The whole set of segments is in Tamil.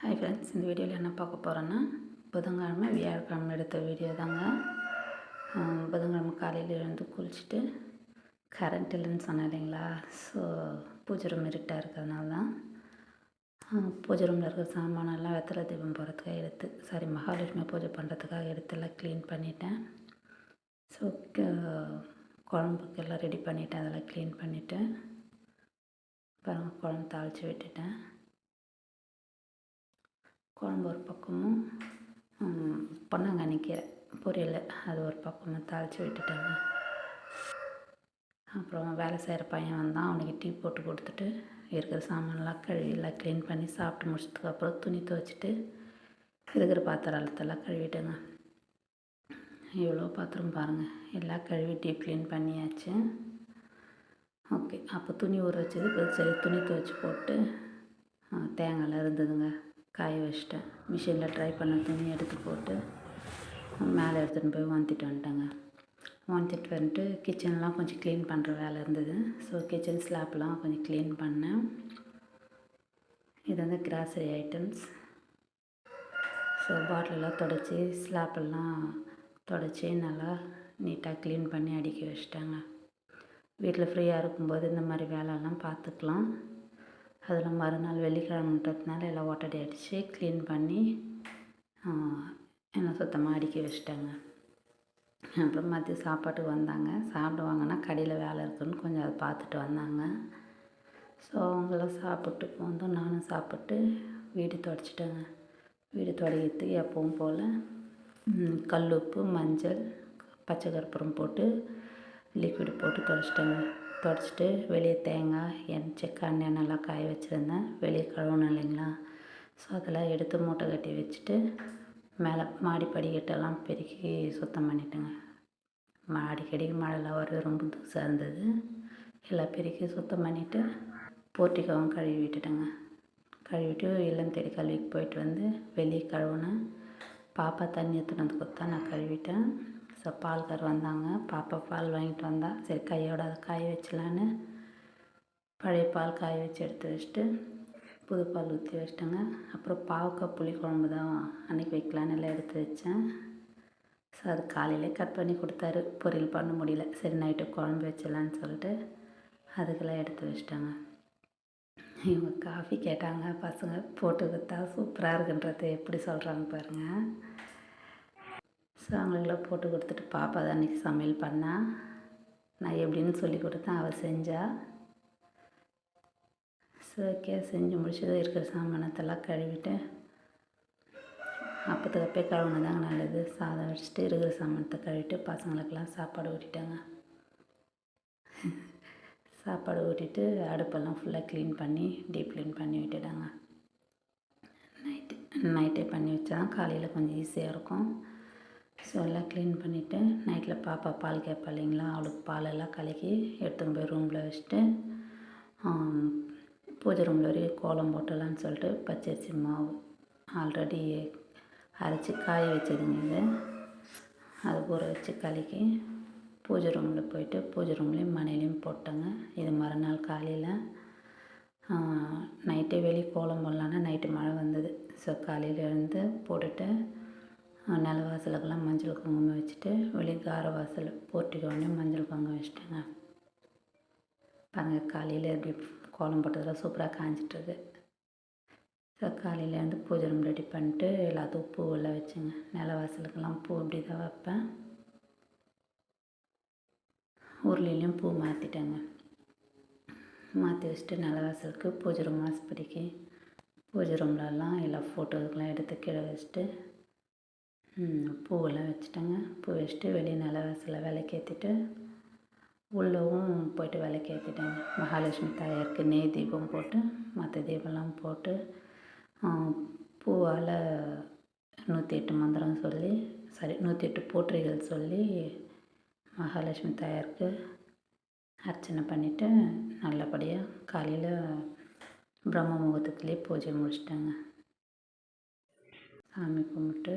ஹாய் ஃப்ரெண்ட்ஸ், இந்த வீடியோவில் என்ன பார்க்க போகிறோன்னா புதன்கிழமை வியாழக்கிழமை எடுத்த வீடியோ தாங்க. புதன்கிழமை காலையில் எழுந்து குளிச்சுட்டு கரண்ட் இல்லைன்னு சொன்னேன் இல்லைங்களா. ஸோ பூஜை ரூம் இருட்டாக இருக்கிறதுனால தான் பூஜை ரூமில் இருக்கிற சாமானெல்லாம் வெத்தலை தீபம் போகிறதுக்காக மகாலட்சுமி பூஜை பண்ணுறதுக்காக எடுத்தெல்லாம் க்ளீன் பண்ணிட்டேன். ஸோ குழம்புக்கு எல்லாம் ரெடி பண்ணிவிட்டேன். அதெல்லாம் க்ளீன் பண்ணிவிட்டேன். அப்புறம் குழம்பு தாளித்து விட்டுட்டேன். குழம்பு ஒரு பக்கமும் பொன்னாங்கண்ணி கீரை பொரியல் அது ஒரு பக்கமும் தாளித்து விட்டுட்டேங்க. அப்புறம் வேலை செய்கிற பையன் வந்தான். அவனுக்கு டீ போட்டு கொடுத்துட்டு இருக்கிற சாமான்லாம் கழுவி எல்லாம் க்ளீன் பண்ணி சாப்பிட்டு முடிச்சதுக்கப்புறம் துணி துவைச்சிட்டு இருக்கிற பாத்திரத்தெல்லாம் கழுவிட்டேங்க. இவ்வளோ பாத்திரம் பாருங்கள், எல்லாம் கழுவி டீப் க்ளீன் பண்ணியாச்சு. ஓகே, அப்போ துணி ஊற வச்சது சரி துணி துவைச்சி போட்டு தேங்காய்லாம் இருந்ததுங்க, காய வச்சிட்டேன். மிஷினில் ட்ரை பண்ண துணி எடுத்து போட்டு மேலே எடுத்துகிட்டு போய் வாங்கிட்டு வந்துட்டேங்க. வாங்கிட்டு வந்துட்டு கிச்சன்லாம் கொஞ்சம் க்ளீன் பண்ணுற வேலை இருந்தது. ஸோ கிச்சன் ஸ்லாப்லாம் கொஞ்சம் க்ளீன் பண்ணேன். இது வந்து கிராசரி ஐட்டம்ஸ். ஸோ பாட்டிலெல்லாம் தொடச்சி ஸ்லாப்பெல்லாம் தொடச்சி நல்லா நீட்டாக க்ளீன் பண்ணி அடுக்கி வச்சிட்டாங்க. வீட்டில் ஃப்ரீயாக இருக்கும்போது இந்த மாதிரி வேலையெல்லாம் பார்த்துக்கலாம். அதில் மறுநாள் வெள்ளிக்கிழமைன்றதுனால எல்லாம் ஒட்டடை அடித்து க்ளீன் பண்ணி எல்லாம் சுத்தமாக அடுக்கி வச்சிட்டாங்க. அப்புறம் மதியம் சாப்பாட்டுக்கு வந்தாங்க. சாப்பிடுவாங்கன்னா கடையில் வேலை இருக்குதுன்னு கொஞ்சம் அதை பார்த்துட்டு வந்தாங்க. ஸோ அவங்களாம் சாப்பிட்டு போந்தோம். நானும் சாப்பிட்டு வீடு துடைச்சிட்டேங்க. வீடு துடைக்கிறதுக்கு எப்பவும் போல் கல் உப்பு, மஞ்சள், பச்சை கற்பூரம் போட்டு லிக்விட் போட்டு துடைச்சிட்டேங்க. துடைச்சிட்டு வெளியே தேங்காய், செக்கெண்ணெய் நல்லா காய வச்சுருந்தேன். வெளியே கழுவணும் இல்லைங்களா. ஸோ அதெல்லாம் எடுத்து மூட்டை கட்டி வச்சுட்டு மேலே மாடி படிக்கட்டெல்லாம் பெருக்கி சுத்தம் பண்ணிட்டேங்க. அடிக்கடிக்கு மழைலாம் வர ரொம்ப தூசாக இருந்தது. எல்லாம் பெருக்கி சுத்தம் பண்ணிவிட்டு போர்ட்டிக்காவும் கழுவி விட்டுட்டேங்க. கழுவிட்டு இல்லம் தேடி கழுவிக்கு போயிட்டு வந்து வெளியே கழுவுனேன். பாப்பா தண்ணி எடுத்துகிட்டு வந்து கொடுத்தா நான் கழுவிட்டேன். ஸோ பால்கார் வந்தாங்க. பாப்பா பால் வாங்கிட்டு வந்தால் சரி கையோட அதை காய வச்சலான்னு பழைய பால் காய வச்சு எடுத்து வச்சுட்டு புது பால் ஊற்றி வச்சிட்டேங்க. அப்புறம் பாவக்காய் புளி குழம்பு தான் அன்றைக்கி வைக்கலான்னு எல்லாம் எடுத்து வச்சேன். ஸோ அது காலையிலே கட் பண்ணி கொடுத்தாரு. பொரியல் பண்ண முடியல. சரி நைட்டு குழம்பு வச்சிடலான்னு சொல்லிட்டு அதுக்கெல்லாம் எடுத்து வச்சிட்டாங்க. இவங்க காஃபி கேட்டாங்க. பசங்க போட்டு கொடுத்தா சூப்பராக இருக்குன்றதை எப்படி சொல்கிறாங்க பாருங்கள். ஸோ அவங்களுக்கெல்லாம் போட்டு கொடுத்துட்டு பாப்பா தான் அன்றைக்கி சமையல் பண்ணால் நான் எப்படின்னு சொல்லி கொடுத்தேன். அவள் செஞ்சாள். ஸோ செஞ்சு முடிச்சதும் இருக்கிற சாமானத்தெல்லாம் கழுவிட்டு அப்போத்துக்கு அப்பே கழுவுனதாங்க நல்லது. சாதம் வச்சுட்டு இருக்கிற சாமானத்தை கழுவிட்டு பசங்களுக்கெல்லாம் சாப்பாடு ஊட்டிட்டாங்க. சாப்பாடு ஊட்டிட்டு அடுப்பெல்லாம் ஃபுல்லாக க்ளீன் பண்ணி டீப் க்ளீன் பண்ணி விட்டுட்டாங்க. நைட்டே பண்ணி வச்சா தான் காலையில் கொஞ்சம் ஈஸியாக இருக்கும். ஸோ எல்லாம் க்ளீன் பண்ணிவிட்டு நைட்டில் பாப்பா பால் கேட்பா இல்லைங்களா, அவளுக்கு பாலெல்லாம் கலக்கி எடுத்துன்னு போய் ரூமில் வச்சுட்டு பூஜை ரூமில் வரைக்கும் கோலம் போட்டலான்னு சொல்லிட்டு பச்சரிசி மாவு ஆல்ரெடி அரைச்சி காய வச்சதுங்க. இது அது ஊற வச்சு கலக்கி பூஜை ரூமில் போயிட்டு பூஜை ரூம்லேயும் மனையிலையும் போட்டேங்க. இது மறுநாள் காலையில் நைட்டே வெளியே கோலம் போடலான்னா நைட்டு மழை வந்தது. ஸோ காலையில் எழுந்து போட்டுட்டு நில வாசலுக்கெல்லாம் மஞ்சள் குங்குமம் வச்சுட்டு வெளியே கார வாசல் போர்ட்டிக்கோடனே மஞ்சள் குங்குமம் வச்சுட்டேங்க. பாருங்கள் காலையில் எப்படி கோலம் போட்டதெல்லாம் சூப்பராக காஞ்சிட்ருக்கு. ஸோ காலையில் வந்து பூஜை ரூம் ரெடி பண்ணிட்டு எல்லாத்துக்கும் பூவெல்லாம் வச்சுங்க. நில வாசலுக்கெல்லாம் பூ இப்படி தான் வைப்பேன். உருளிலையும் பூ மாற்றிட்டேங்க. மாற்றி வச்சுட்டு நில வாசலுக்கு பூஜை ரூம் வாசப்படிக்கு பூஜை ரூம்லலாம் எல்லா ஃபோட்டோக்கெலாம் எடுத்து கீழே வச்சுட்டு பூவெல்லாம் வச்சுட்டேங்க. பூ வச்சுட்டு வெளியே நில வாசலில் விளக்கேற்றிட்டு உள்ளவும் போய்ட்டு விளக்கேற்றிட்டேங்க. மகாலட்சுமி தாயாருக்கு நெய் தீபம் போட்டு மற்ற தீபம்லாம் போட்டு பூவால் 108 மந்திரம் சொல்லி 108 போற்றிகள் சொல்லி மகாலட்சுமி தாயாருக்கு அர்ச்சனை பண்ணிவிட்டு நல்லபடியாக காலையில் பிரம்ம முகூர்த்தத்துலேயே பூஜை முடிச்சிட்டேங்க. சாமி கும்பிட்டு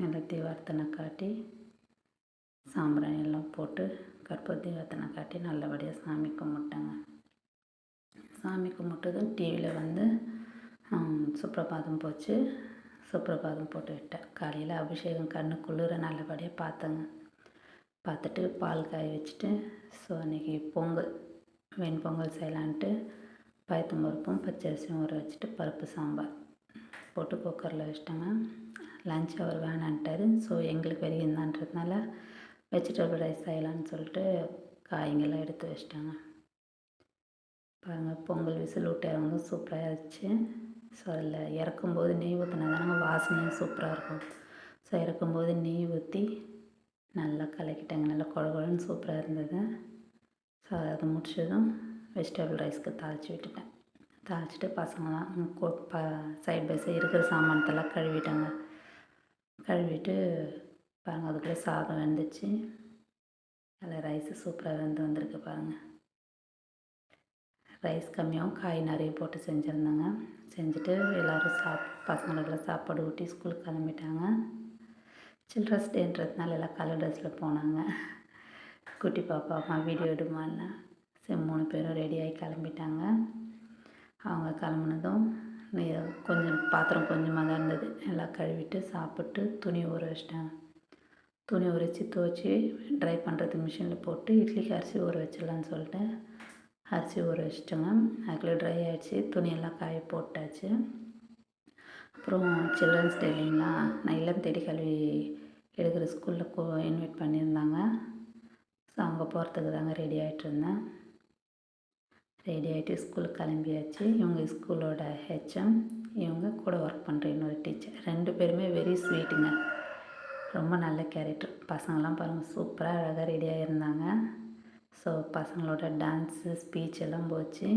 எல்லாம் தீவார்த்தனை காட்டி சாம்பிராணி எல்லாம் போட்டு கற்பூர தீவார்த்தனை காட்டி நல்லபடியாக சாமி கும்பிட்டேங்க. சாமி கும்பிட்டதும் டிவியில் வந்து சுப்ரபாதம் போச்சு. சுப்ரபாதம் போட்டு விட்டேன். காலையில் அபிஷேகம் கண்ணு குளிர நல்லபடியாக பார்த்தேங்க. பார்த்துட்டு பால் காய வச்சுட்டு ஸோ அன்றைக்கி பொங்கல் வெண்பொங்கல் செய்யலான்ட்டு பயத்தம்பருப்பும் பச்சரிசியும் ஊற வச்சுட்டு பருப்பு சாம்பார் போட்டு குக்கரில் வச்சிட்டேங்க. லஞ்ச் அவர் வேணான்ட்டார். ஸோ எங்களுக்கு வரைக்கும் தான்றதுனால வெஜிடபிள் ரைஸ் செய்யலான்னு சொல்லிட்டு காய்ங்கெல்லாம் எடுத்து வச்சிட்டாங்க. பாருங்கள், பொங்கல் விசில் விட்டு இறங்கும் சூப்பராக இருந்துச்சு. ஸோ அதில் இறக்கும்போது நெய் ஊற்றினா தானே வாசனையும் சூப்பராக இருக்கும். ஸோ இறக்கும்போது நெய் ஊற்றி நல்லா கலக்கிட்டாங்க. நல்லா குழகுழன்னு சூப்பராக இருந்தது. ஸோ அதை முடிச்சதும் வெஜிடபிள் ரைஸ்க்கு தாளித்து விட்டுட்டேன். தாளிச்சிட்டு பசங்களாம் சைட் பை சைடு இருக்கிற சாமானத்தெல்லாம் கழுவிட்டாங்க. கழுவிட்டு பாருங்கள், அதுக்குள்ளே சாதம் வெந்துச்சு. அதில் ரைஸு சூப்பராக வந்திருக்கு பாருங்கள். ரைஸ் கம்மியாகவும் காய் நிறைய போட்டு செஞ்சுருந்தாங்க. செஞ்சுட்டு எல்லோரும் பசங்களுக்கெல்லாம் சாப்பாடு ஊட்டி ஸ்கூலுக்கு கிளம்பிட்டாங்க. சில்ட்ரன்ஸ் டேன்றதுனால எல்லாம் கலர் ட்ரெஸ்ஸில் போனாங்க. குட்டி பாப்பா அம்மா வீடியோ எடுமான்னா சரி 3 பேரும் ரெடியாகி கிளம்பிட்டாங்க. அவங்க கிளம்புனதும் கொஞ்சம் பாத்திரம் கொஞ்சமாக தான் இருந்தது. எல்லாம் கழுவிட்டு சாப்பிட்டு துணி ஊற வச்சிட்டாங்க. துணி உரித்து துவச்சி ட்ரை பண்ணுறதுக்கு மிஷினில் போட்டு இட்லிக்கு அரிசி ஊற வச்சிடலான்னு சொல்லிட்டு அரிசி ஊற வச்சிட்டோங்க. அதுக்குள்ளே ட்ரை ஆகிடுச்சு. துணியெல்லாம் காய போட்டாச்சு. அப்புறம் சில்ட்ரன்ஸ் டே இல்லைங்களா, நான் இல்லம் தேடி கல்வி எடுக்கிற ஸ்கூலில் இன்வைட் பண்ணியிருந்தாங்க. ஸோ அங்கே போகிறதுக்கு தாங்க ரெடி ஆகிட்டு இருந்தேன். ரெடி ஆகிட்டு ஸ்கூலுக்கு கிளம்பியாச்சு. இவங்க ஸ்கூலோட ஹெச்எம், இவங்க கூட ஒர்க் பண்ணுற இன்னொரு டீச்சர், 2 பேருமே வெரி ஸ்வீட்டுங்க. ரொம்ப நல்ல கேரக்டர். பசங்கள்லாம் பாருங்கள் சூப்பராக அழகாக ரெடியாக இருந்தாங்க. ஸோ பசங்களோட டான்ஸு ஸ்பீச் எல்லாம் போச்சு.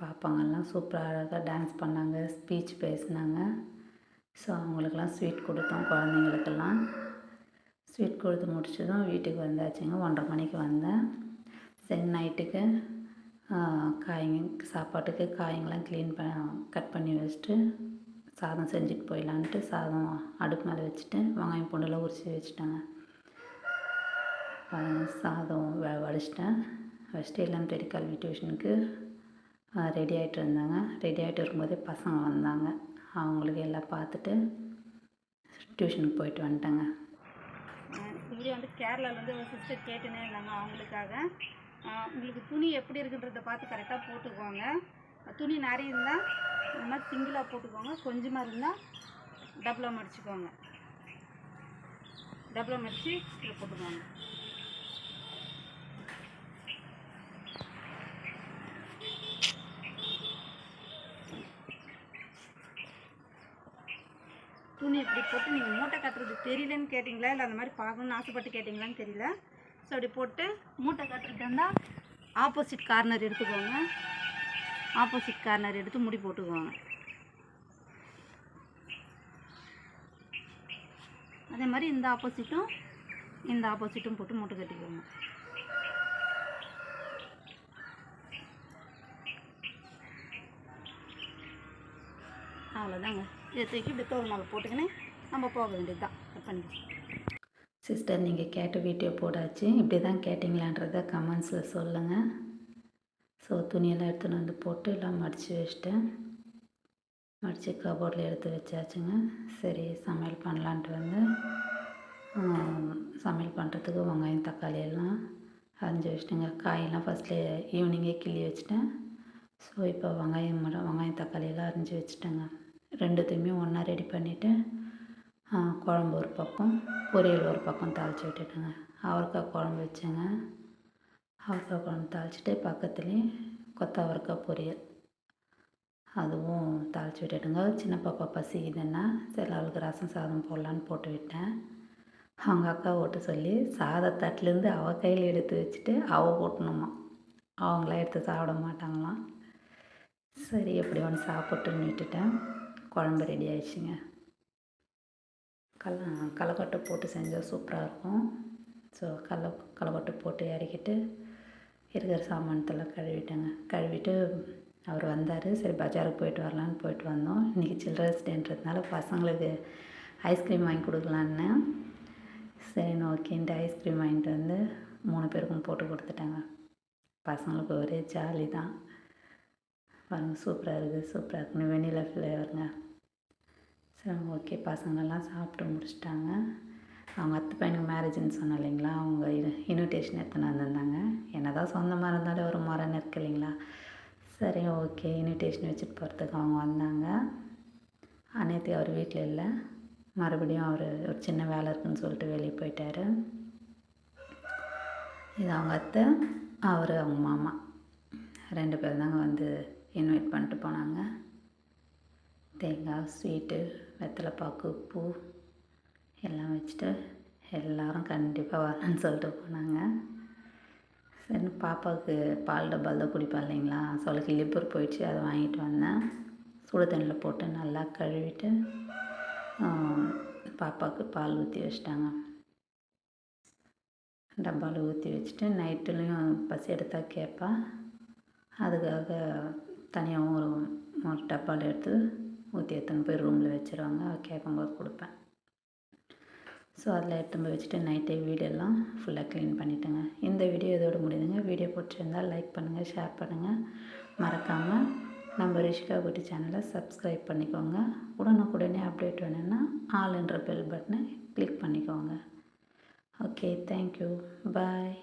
பாப்பாங்கெல்லாம் சூப்பராக அழகாக டான்ஸ் பண்ணாங்க, ஸ்பீச் பேசினாங்க. ஸோ அவங்களுக்கெல்லாம் ஸ்வீட் கொடுத்தோம். குழந்தைங்களுக்கெல்லாம் ஸ்வீட் கொடுத்து முடிச்சதும் வீட்டுக்கு வந்தாச்சுங்க. 1:30 மணிக்கு வந்தேன். சரி நைட்டுக்கு சாப்பாட்டுக்கு காய்ங்கெல்லாம் கட் பண்ணி வச்சுட்டு சாதம் செஞ்சுட்டு போயிடலான்ட்டு சாதம் அடுப்பு மேலே வச்சுட்டு வெங்காயம் பூண்டெல்லாம் உரித்து வச்சுட்டேங்க. சாதம் வடிச்சிட்டேன். வச்சுட்டு எல்லாம் தேடி கல்வி டியூஷனுக்கு ரெடி ஆகிட்டு இருந்தாங்க. ரெடி ஆகிட்டு இருக்கும்போதே பசங்க வந்தாங்க. அவங்களுக்கு எல்லாம் பார்த்துட்டு டியூஷனுக்கு போயிட்டு வந்துட்டேங்க. இங்கே வந்து கேரளாவிலேருந்து ஒரு சிஸ்டர் கேட்டுனே இருந்தாங்க. அவங்களுக்காக உங்களுக்கு துணி எப்படி இருக்குன்றதை பார்த்து கரெக்டாக போட்டுக்கோங்க. துணி நிறைய இருந்தால் இந்த மாதிரி சிங்கிளாக போட்டுக்கோங்க. கொஞ்சமாக இருந்தால் டபுளாக மடிச்சுக்கோங்க. டபுளாக மடித்து இதில் போட்டுக்கோங்க. துணி இப்படி போட்டு நீங்கள் மூட்டை கட்டுறது தெரியலன்னு கேட்டிங்களா, இல்லை அந்த மாதிரி பார்க்கணுன்னு ஆசைப்பட்டு கேட்டிங்களான்னு தெரியல. ஸோ அப்படி போட்டு மூட்டை கட்டுறது இருந்தால் ஆப்போசிட் கார்னர் எடுத்துக்கோங்க. ஆப்போசிட் கார்னர் எடுத்து முடி போட்டுக்கோங்க. அதே மாதிரி இந்த ஆப்போசிட்டும் போட்டு மூட்டை கட்டிக்கோங்க. அவ்வளோதாங்க. இதை தூக்கி இப்படி தோல் மேலே போட்டுக்கினே நம்ம போக வேண்டியது தான். கட் பண்ணிக்கலாம். சிஸ்டர், நீங்கள் கேட்ட வீடியோ போடாச்சு. இப்படி தான் கேட்டிங்களான்றதை கமெண்ட்ஸில் சொல்லுங்கள். ஸோ துணியெல்லாம் எடுத்துன்னு வந்து போட்டு எல்லாம் மடித்து வச்சிட்டேன். மடித்து கபோர்டில் எடுத்து வச்சாச்சுங்க. சரி சமையல் பண்ணலான்ட்டு வந்து சமையல் பண்ணுறதுக்கு வெங்காயம் தக்காளி எல்லாம் அரிஞ்சு வச்சிட்டேங்க. காயெல்லாம் ஃபஸ்ட்லேயே ஈவினிங்கே கிள்ளி வச்சிட்டேன். ஸோ இப்போ வெங்காயம் தக்காளி எல்லாம் அரிஞ்சு வச்சுட்டேங்க. ரெண்டுத்தையுமே ஒன்றா ரெடி பண்ணிவிட்டு குழம்பு ஒரு பக்கம், பொரியல் ஒரு பக்கம் தாளித்து விட்டுட்டேங்க. அவரைக்காய் குழம்பு வச்சேங்க. அவரைக்காய் குழம்பு தாளிச்சிட்டு பக்கத்துலேயே கொத்தவரைக்காய் பொரியல் அதுவும் தாளித்து விட்டுட்டுங்க. சின்ன பாப்பா பசிக்குதுன்னா சரி அவளுக்கு ரசம் சாதம் போடலான்னு போட்டு விட்டேன். அவங்க அக்கா ஓட்ட சொல்லி சாதத்தட்டுலேருந்து அவள் கையில் எடுத்து வச்சுட்டு அவள் போட்டணுமா. அவங்களாம் எடுத்து சாப்பிட மாட்டாங்களாம். சரி எப்படி ஒன்று சாப்பிட்டுன்னு விட்டுட்டேன். குழம்பு ரெடி ஆயிடுச்சுங்க. களைக்கொட்டை போட்டு செஞ்சால் சூப்பராக இருக்கும். ஸோ களைக்கொட்டை போட்டு இறக்கிட்டு இருக்கிற சாமானத்தெல்லாம் கழுவிட்டேங்க. கழுவிட்டு அவர் வந்தார். சரி பஜாருக்கு போயிட்டு வரலான்னு போயிட்டு வந்தோம். இன்றைக்கி சில்ட்ரன்ஸ் டேன்றதுனால பசங்களுக்கு ஐஸ்கிரீம் வாங்கி கொடுக்கலான்னு சரின்னு ஓகேன்ட்டு ஐஸ்கிரீம் வாங்கிட்டு வந்து 3 பேருக்கும் போட்டு கொடுத்துட்டாங்க. பசங்களுக்கு ஒரே ஜாலி தான். பாருங்கள் சூப்பராக இருக்குன்னு வெண்ணிலா ஃப்ளேவருங்க. சரி ஓகே, பசங்களெல்லாம் சாப்பிட்டு முடிச்சிட்டாங்க. அவங்க அத்தை பையனுக்கு மேரேஜ்னு சொன்னேன் இல்லைங்களா, அவங்க இன்விடேஷன் எடுத்துன்னு வந்திருந்தாங்க. என்ன தான் சொந்தமாக இருந்தாலும் ஒரு முறைன்னு இருக்கு இல்லைங்களா. சரி ஓகே, இன்விடேஷன் வச்சுட்டு போகிறதுக்கு அவங்க வந்தாங்க. நேற்று அவர் வீட்டில் இல்லை, மறுபடியும் அவர் ஒரு சின்ன வேலை இருக்குதுன்னு சொல்லிட்டு வெளியே போயிட்டார். இது அவங்க அத்தை, அவர் அவங்க மாமா 2 பேர் தாங்க வந்து இன்வைட் பண்ணிட்டு போனாங்க. தேங்காய், ஸ்வீட்டு, வெத்தலைப்பாக்கு, பூ எல்லாம் வச்சுட்டு எல்லோரும் கண்டிப்பாக வரணும்னு சொல்லிட்டு போனாங்க. சரி பாப்பாவுக்கு பால் டப்பால் தான் குடிப்பா இல்லைங்களா, சொல்லுக்கு லிப்பர் போயிடுச்சு, அதை வாங்கிட்டு வந்தேன். சுடு தண்ணியில் போட்டு நல்லா கழுவிட்டு பாப்பாவுக்கு பால் ஊற்றி வச்சிட்டாங்க. டப்பாவில் ஊற்றி வச்சுட்டு நைட்டுலேயும் பசி எடுத்தால் கேட்பா. அதுக்காக தனியாகவும் ஒரு டப்பாவில் எடுத்து ஊற்றி எடுத்துன்னு போய் ரூமில் வச்சுருவாங்க. கேட்கும்போது கொடுப்பேன். ஸோ அதில் எடுத்துன்னு போய் வச்சுட்டு நைட்டே வீடெல்லாம் ஃபுல்லாக க்ளீன் பண்ணிட்டேங்க. இந்த வீடியோ இதோடு முடியுதுங்க. வீடியோ பிடிச்சிருந்தால் லைக் பண்ணுங்கள், ஷேர் பண்ணுங்கள். மறக்காமல் நம்ம ரிஷிகா குட்டி சேனலை சப்ஸ்கிரைப் பண்ணிக்கோங்க. உடனுக்குடனே அப்டேட் வேணும்னா ஆல்ன்ற பெல் பட்டனை கிளிக் பண்ணிக்கோங்க. ஓகே, தேங்க்யூ, பாய்.